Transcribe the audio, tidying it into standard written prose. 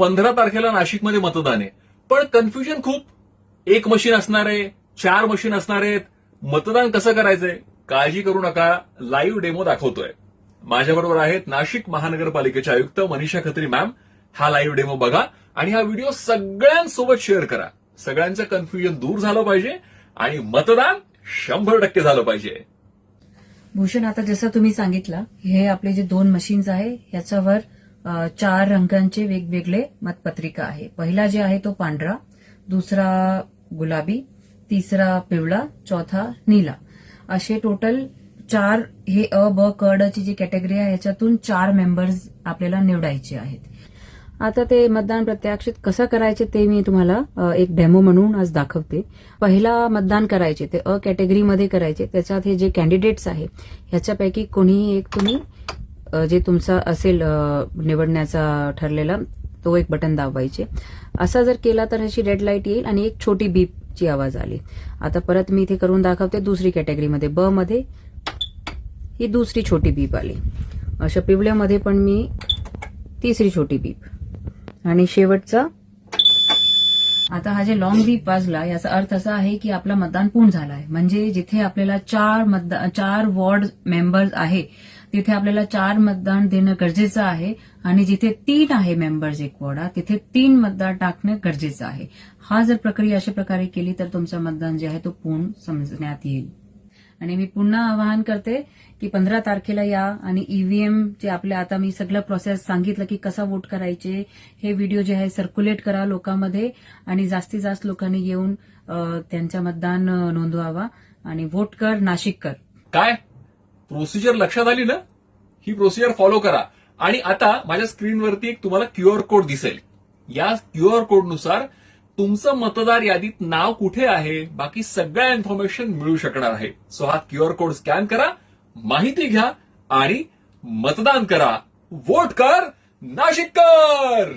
15 तारखेला नाशिकमध्ये मतदान आहे, पण कन्फ्युजन खूप. एक मशीन असणार आहे, 4 मशीन असणार आहेत, मतदान कसं करायचंय? काळजी करू नका, लाईव्ह डेमो दाखवतोय. माझ्याबरोबर आहेत नाशिक महानगरपालिकेचे आयुक्त मनीषा खत्री मॅम. हा लाईव्ह डेमो बघा आणि हा व्हिडिओ सगळ्यांसोबत शेअर करा. सगळ्यांचं कन्फ्युजन दूर झालं पाहिजे आणि मतदान 100% झालं पाहिजे. भूषण, आता जसं तुम्ही सांगितलं, हे आपले जे 2 मशीन्स आहे याच्यावर 4 रंगांचे वेगवेगळे मतपत्रिका आहे. पहिला जे आहे तो पांढरा, दुसरा गुलाबी, तिसरा पिवळा, चौथा नीला. असे टोटल 4 हे अ ब क ड ची जी कॅटेगरी आहे याच्यातून 4 मेंबर्स आपल्याला निवडायचे आहेत. आता ते मतदान प्रत्यक्षात कसं करायचे ते मी तुम्हाला एक डेमो म्हणून आज दाखवते. पहिला मतदान करायचे ते अ कॅटेगरीमध्ये करायचे. त्याच्यात हे जे कॅन्डिडेट्स आहे ह्याच्यापैकी कोणीही एक तुम्ही जे तुमचा असेल निवडण्याचा ठरलेला तो एक बटन दाबायचे. असा जर केला तर अशी रेड लाईट येईल आणि एक छोटी बीपची आवाज आली. आता परत मी इथे करून दाखवते दुसरी कॅटेगरीमध्ये ब मध्ये ही दुसरी छोटी बीप आली. अशा पिवळ्यामध्ये पण मी तिसरी छोटी बीप आणि शेवटचा. आता हा जे लॉंग बीप वाजला याचा अर्थ असा आहे की आपला मतदान पूर्ण झाला आहे. म्हणजे जिथे आपल्याला 4 वॉर्ड मेंबर्स आहे तिथे आपल्याला 4 मतदान देणं गरजेचं आहे आणि जिथे 3 आहे मेंबर्स एक वॉर्डात तिथे 3 मतदान टाकणं गरजेचं आहे. हा जर प्रक्रिया अशा प्रकारे केली तर तुमचं मतदान जे आहे तो पूर्ण समजण्यात येईल. आणि मी पुन्हा आवाहन करते की 15 तारखेला या आणि ईव्हीएम जे आपल्या आता मी सगळं प्रोसेस सांगितलं की कसा वोट करायचे, हे व्हिडिओ जे आहे सर्क्युलेट करा लोकांमध्ये आणि जास्तीत जास्त लोकांनी येऊन त्यांचा मतदान नोंदवावा आणि वोट कर नाशिक कर. काय प्रोसिजर लक्षात आली ना? ही प्रोसिजर फॉलो करा. आणि आता माझ्या स्क्रीनवरती एक तुम्हाला क्यूआर कोड दिसेल. या क्यूआर कोडनुसार तुमचं मतदार यादीत नाव कुठे आहे बाकी सगळ्या इन्फॉर्मेशन मिळू शकणार आहे. सो हा क्यूआर कोड स्कॅन करा, माहिती घ्या आणि मतदान करा. वोट कर नाशिक कर.